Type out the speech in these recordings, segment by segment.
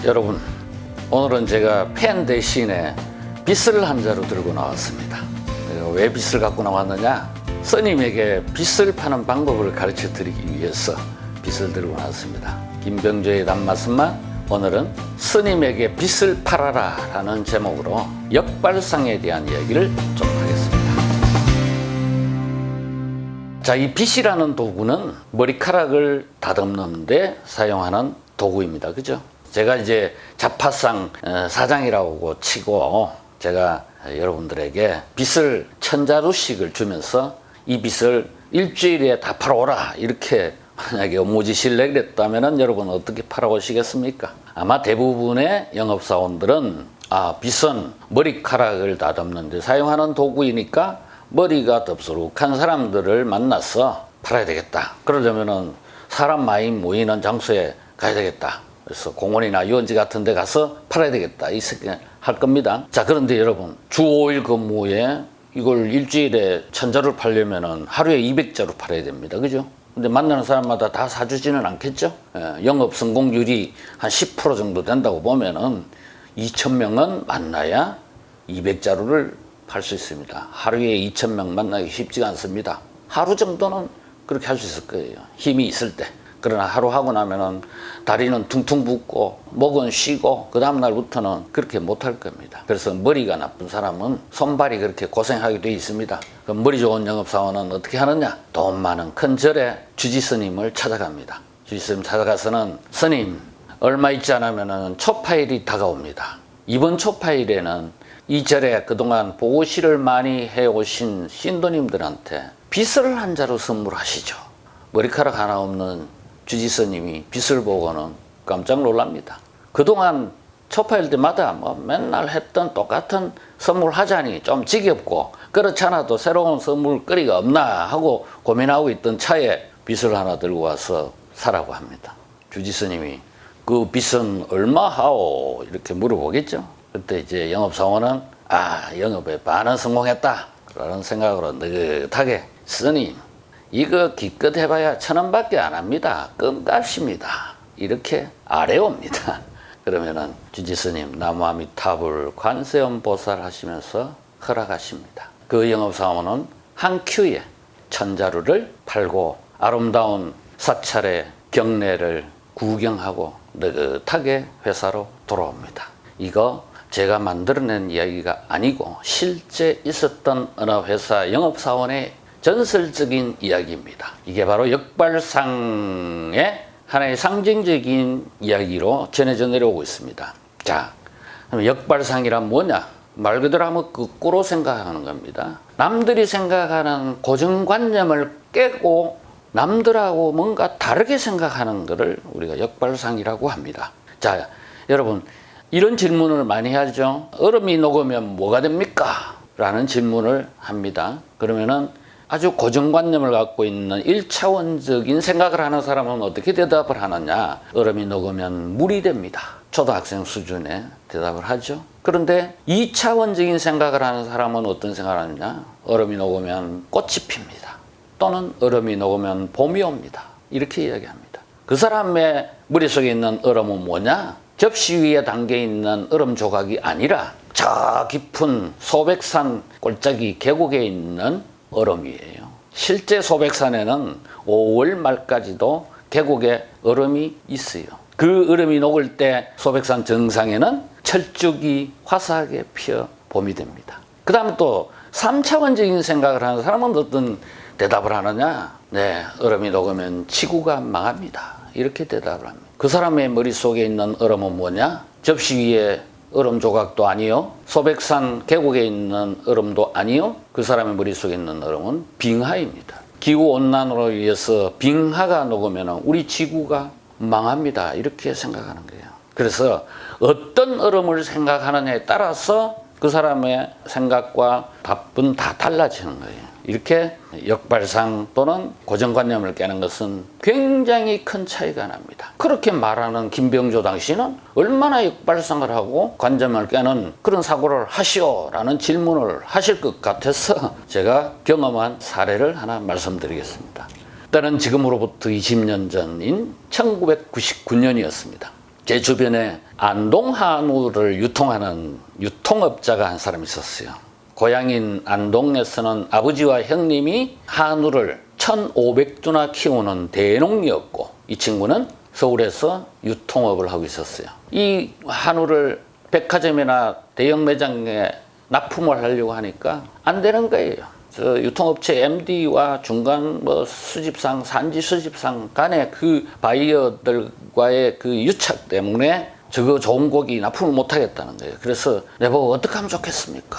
여러분, 오늘은 제가 펜 대신에 빗을 한 자루 들고 나왔습니다. 왜 빗을 갖고 나왔느냐? 스님에게 빗을 파는 방법을 가르쳐 드리기 위해서 빗을 들고 나왔습니다. 김병조의 단말씀만 오늘은 스님에게 빗을 팔아라 라는 제목으로 역발상에 대한 이야기를 좀 하겠습니다. 자, 이 빗이라는 도구는 머리카락을 다듬는 데 사용하는 도구입니다. 그죠? 제가 이제 자파상 사장이라고 치고 제가 여러분들에게 빗을 1000자루씩을 주면서 이 빗을 일주일에 다 팔아오라 이렇게 만약에 업무 지시를 내렸다면 여러분 어떻게 팔아오시겠습니까? 아마 대부분의 영업사원들은 빗은 머리카락을 다듬는 데 사용하는 도구이니까 머리가 덥수룩한 사람들을 만나서 팔아야 되겠다. 그러려면 사람 많이 모이는 장소에 가야 되겠다. 그래서 공원이나 유원지 같은 데 가서 팔아야 되겠다 이 생각을 할 겁니다. 자, 그런데 여러분 주 5일 근무에 이걸 일주일에 1000자루를 팔려면 하루에 200자루 팔아야 됩니다. 그죠? 근데 만나는 사람마다 다 사주지는 않겠죠? 영업 성공률이 한 10% 정도 된다고 보면은 2000명은 만나야 200자루를 팔 수 있습니다. 하루에 2000명 만나기 쉽지가 않습니다. 하루 정도는 그렇게 할 수 있을 거예요. 힘이 있을 때. 그러나 하루 하고 나면은 다리는 퉁퉁 붓고 목은 쉬고 그 다음 날부터는 그렇게 못할 겁니다. 그래서 머리가 나쁜 사람은 손발이 그렇게 고생하게 돼 있습니다. 그럼 머리 좋은 영업사원은 어떻게 하느냐? 돈 많은 큰 절에 주지스님을 찾아갑니다. 주지스님 찾아가서는 스님 얼마 있지 않으면은 초파일이 다가옵니다. 이번 초파일에는 이 절에 그동안 보고시를 많이 해오신 신도님들한테 빗을 한 자루 선물하시죠. 머리카락 하나 없는 주지스님이 빗을 보고는 깜짝 놀랍니다. 그동안 초파일 때마다 맨날 했던 똑같은 선물 하자니 좀 지겹고 그렇지 않아도 새로운 선물거리가 없나 하고 고민하고 있던 차에 빗을 하나 들고 와서 사라고 합니다. 주지스님이 그 빗은 얼마 하오? 이렇게 물어보겠죠. 그때 이제 영업사원은 영업에 반은 성공했다 라는 생각으로 느긋하게 스님 이거 기껏 해봐야 1000원밖에 안 합니다. 껌값입니다. 이렇게 아뢰옵니다. 그러면은 주지스님 나무아미타불 관세음보살 하시면서 허락하십니다. 그 영업사원은 한 큐에 1000자루를 팔고 아름다운 사찰의 경내를 구경하고 느긋하게 회사로 돌아옵니다. 이거 제가 만들어낸 이야기가 아니고 실제 있었던 어느 회사 영업사원의 전설적인 이야기입니다. 이게 바로 역발상의 하나의 상징적인 이야기로 전해져 내려오고 있습니다. 자, 그럼 역발상이란 뭐냐? 말 그대로 하면 거꾸로 생각하는 겁니다. 남들이 생각하는 고정관념을 깨고 남들하고 뭔가 다르게 생각하는 것을 우리가 역발상이라고 합니다. 자, 여러분 이런 질문을 많이 하죠. 얼음이 녹으면 뭐가 됩니까? 라는 질문을 합니다. 그러면은 아주 고정관념을 갖고 있는 1차원적인 생각을 하는 사람은 어떻게 대답을 하느냐? 얼음이 녹으면 물이 됩니다. 초등학생 수준의 대답을 하죠. 그런데 2차원적인 생각을 하는 사람은 어떤 생각을 하느냐? 얼음이 녹으면 꽃이 핍니다. 또는 얼음이 녹으면 봄이 옵니다. 이렇게 이야기합니다. 그 사람의 머릿속에 있는 얼음은 뭐냐? 접시 위에 담겨 있는 얼음 조각이 아니라 저 깊은 소백산 골짜기 계곡에 있는 얼음이에요. 실제 소백산에는 5월 말까지도 계곡에 얼음이 있어요. 그 얼음이 녹을 때 소백산 정상에는 철쭉이 화사하게 피어 봄이 됩니다. 그 다음 또 3차원적인 생각을 하는 사람은 어떤 대답을 하느냐? 네, 얼음이 녹으면 지구가 망합니다. 이렇게 대답을 합니다. 그 사람의 머릿속에 있는 얼음은 뭐냐? 접시 위에 얼음 조각도 아니요. 소백산 계곡에 있는 얼음도 아니요. 그 사람의 머릿속에 있는 얼음은 빙하입니다. 기후온난화로 인해서 빙하가 녹으면 우리 지구가 망합니다. 이렇게 생각하는 거예요. 그래서 어떤 얼음을 생각하느냐에 따라서 그 사람의 생각과 답은 다 달라지는 거예요. 이렇게 역발상 또는 고정관념을 깨는 것은 굉장히 큰 차이가 납니다. 그렇게 말하는 김병조 당시는 얼마나 역발상을 하고 관점을 깨는 그런 사고를 하시오라는 질문을 하실 것 같아서 제가 경험한 사례를 하나 말씀드리겠습니다. 때는 지금으로부터 20년 전인 1999년이었습니다. 제 주변에 안동 한우를 유통하는 유통업자가 한 사람 있었어요. 고향인 안동에서는 아버지와 형님이 한우를 1,500주나 키우는 대농이었고, 이 친구는 서울에서 유통업을 하고 있었어요. 이 한우를 백화점이나 대형 매장에 납품을 하려고 하니까 안 되는 거예요. 저 유통업체 MD와 중간 수집상, 산지 수집상 간의 그 바이어들과의 그 유착 때문에 저거 좋은 고기 납품을 못 하겠다는 거예요. 그래서 내보고 어떻게 하면 좋겠습니까?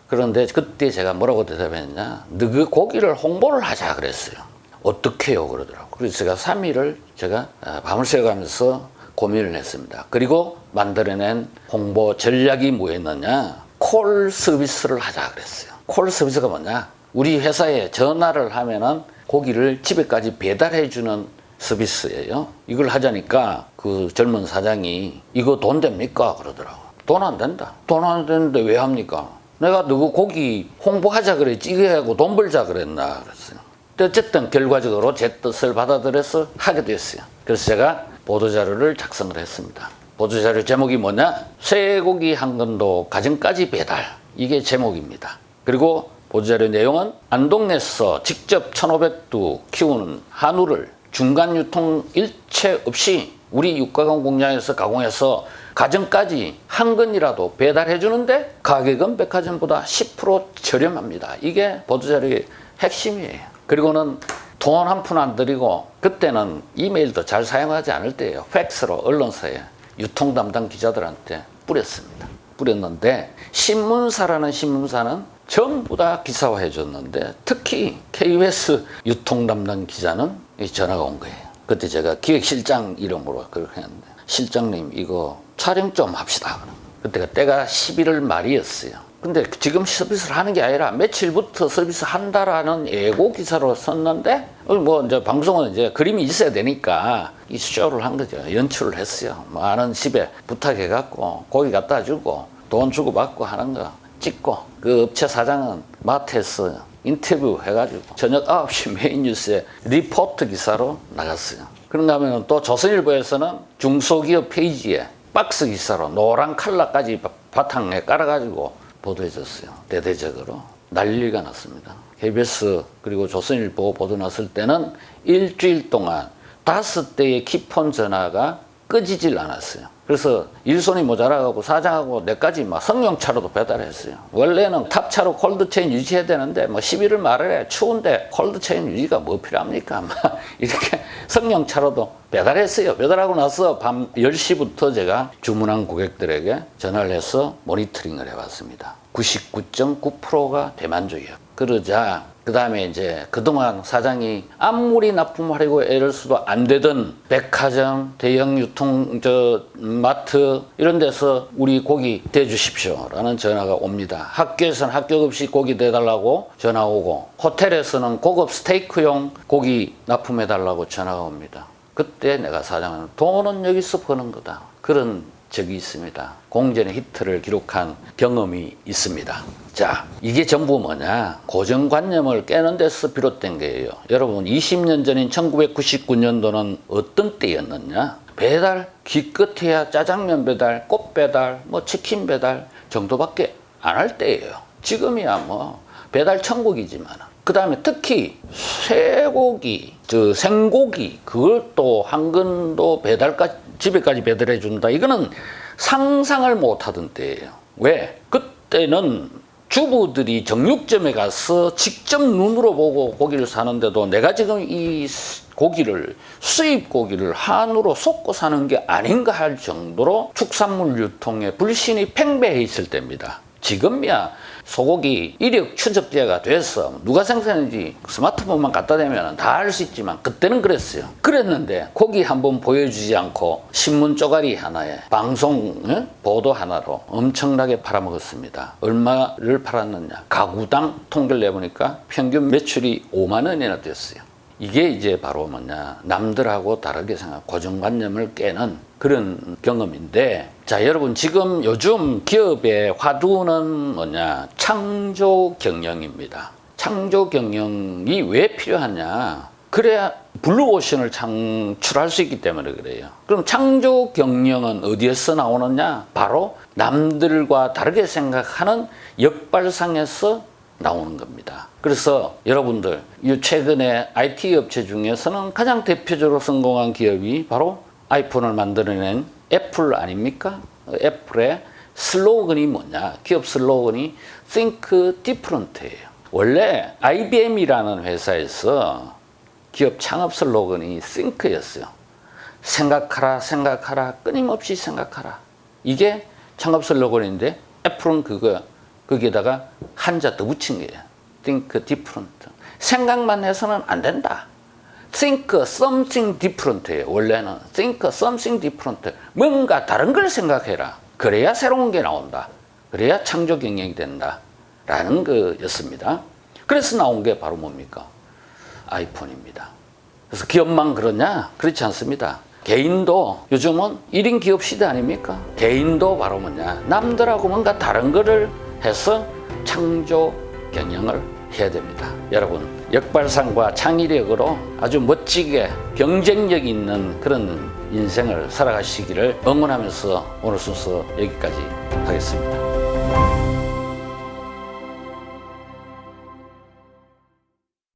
그런데 그때 제가 뭐라고 대답했냐? 너 그 고기를 홍보를 하자 그랬어요. 어떻게 해요? 그러더라고요. 그래서 제가 3일을 제가 밤을 새가면서 고민을 했습니다. 그리고 만들어낸 홍보 전략이 뭐였느냐? 콜 서비스를 하자 그랬어요. 콜 서비스가 뭐냐? 우리 회사에 전화를 하면은 고기를 집에까지 배달해주는 서비스예요. 이걸 하자니까 그 젊은 사장이 이거 돈 됩니까? 그러더라고. 돈 안 된다. 돈 안 되는데 왜 합니까? 내가 누구 고기 홍보하자 그랬지 이거 하고 돈 벌자 그랬나 그랬어요. 어쨌든 결과적으로 제 뜻을 받아들여서 하게 됐어요. 그래서 제가 보도자료를 작성을 했습니다. 보도자료 제목이 뭐냐? 쇠고기 한 근도 가정까지 배달. 이게 제목입니다. 그리고 보도자료 내용은 안동에서 직접 1,500두 키우는 한우를 중간 유통 일체 없이 우리 육가공 공장에서 가공해서 가정까지 한 근이라도 배달해 주는데 가격은 백화점보다 10% 저렴합니다. 이게 보도자료의 핵심이에요. 그리고는 돈 한 푼 안 들이고 그때는 이메일도 잘 사용하지 않을 때예요. 팩스로 언론사에 유통 담당 기자들한테 뿌렸습니다. 뿌렸는데 신문사라는 신문사는 전부 다 기사화해 줬는데 특히 KBS 유통 담당 기자는 전화가 온 거예요. 그때 제가 기획실장 이름으로 그렇게 했는데 실장님 이거 촬영 좀 합시다. 그때가 때가 11월 말이었어요. 근데 지금 서비스를 하는 게 아니라 며칠부터 서비스 한다라는 예고 기사로 썼는데 뭐 이제 방송은 이제 그림이 있어야 되니까 이 쇼를 한 거죠. 연출을 했어요. 많은 집에 부탁해 갖고 고기 갖다 주고 돈 주고 받고 하는 거 찍고 그 업체 사장은 마트에서 인터뷰 해가지고 저녁 9시 메인 뉴스에 리포트 기사로 나갔어요. 그런가 하면 또 조선일보에서는 중소기업 페이지에 박스 기사로 노란 칼라까지 바탕에 깔아가지고 보도해줬어요. 대대적으로 난리가 났습니다. KBS 그리고 조선일보 보도 났을 때는 일주일 동안 5대의 키폰 전화가 끄지질 않았어요. 그래서 일손이 모자라고 사장하고 내까지 막 성령차로도 배달했어요. 원래는 탑차로 콜드체인 유지해야 되는데 뭐 11월 말에 추운데 콜드체인 유지가 뭐 필요합니까? 막 이렇게 성령차로도 배달했어요. 배달하고 나서 밤 10시부터 제가 주문한 고객들에게 전화를 해서 모니터링을 해봤습니다. 99.9%가 대만족이에요. 그러자 그 다음에 이제 그동안 사장이 아무리 납품하려고 애를 써도 안 되던 백화점, 대형 유통, 마트 이런 데서 우리 고기 대주십시오 라는 전화가 옵니다. 학교에서는 학교 급식 고기 대달라고 전화 오고 호텔에서는 고급 스테이크용 고기 납품해달라고 전화가 옵니다. 그때 내가 사장은 돈은 여기서 버는 거다. 그런 적이 있습니다. 공전의 히트를 기록한 경험이 있습니다. 자, 이게 전부 뭐냐? 고정관념을 깨는 데서 비롯된 거예요. 여러분, 20년 전인 1999년도는 어떤 때였느냐? 배달, 기껏해야 짜장면 배달, 꽃 배달, 뭐 치킨 배달 정도밖에 안 할 때예요. 지금이야 뭐 배달 천국이지만. 그 다음에 특히 쇠고기, 생고기, 그걸 또 한 근도 집에까지 배달해 준다. 이거는 상상을 못 하던 때예요. 왜? 그때는 주부들이 정육점에 가서 직접 눈으로 보고 고기를 사는데도 내가 지금 이 고기를, 수입 고기를 한우로 쏟고 사는 게 아닌가 할 정도로 축산물 유통에 불신이 팽배해 있을 때입니다. 지금이야 소고기 이력 추적제가 돼서 누가 생산했는지 스마트폰만 갖다 대면 다 알 수 있지만 그때는 그랬어요. 그랬는데 고기 한번 보여주지 않고 신문 쪼가리 하나에 방송 보도 하나로 엄청나게 팔아먹었습니다. 얼마를 팔았느냐? 가구당 통계를 내보니까 평균 매출이 5만 원이나 됐어요. 이게 이제 바로 뭐냐, 남들하고 다르게 생각, 고정관념을 깨는 그런 경험인데, 자, 여러분 지금 요즘 기업의 화두는 뭐냐, 창조 경영입니다. 창조 경영이 왜 필요하냐? 그래야 블루오션을 창출할 수 있기 때문에 그래요. 그럼 창조 경영은 어디에서 나오느냐? 바로 남들과 다르게 생각하는 역발상에서 나오는 겁니다. 그래서 여러분들 최근에 IT 업체 중에서는 가장 대표적으로 성공한 기업이 바로 아이폰을 만들어낸 애플 아닙니까? 애플의 슬로건이 뭐냐? 기업 슬로건이 Think Different예요. 원래 IBM이라는 회사에서 기업 창업 슬로건이 Think였어요. 생각하라, 생각하라, 끊임없이 생각하라. 이게 창업 슬로건인데 애플은 거기에다가 한자 더 붙인 거예요. Think different. 생각만 해서는 안 된다. Think something different예요. 원래는 Think something different. 뭔가 다른 걸 생각해라. 그래야 새로운 게 나온다. 그래야 창조 경영이 된다. 라는 거였습니다. 그래서 나온 게 바로 뭡니까? 아이폰입니다. 그래서 기업만 그러냐? 그렇지 않습니다. 개인도 요즘은 1인 기업 시대 아닙니까? 개인도 바로 뭐냐? 남들하고 뭔가 다른 거를 해서 창조 경영을 해야 됩니다. 여러분, 역발상과 창의력으로 아주 멋지게 경쟁력 있는 그런 인생을 살아가시기를 응원하면서 오늘 순서 여기까지 하겠습니다.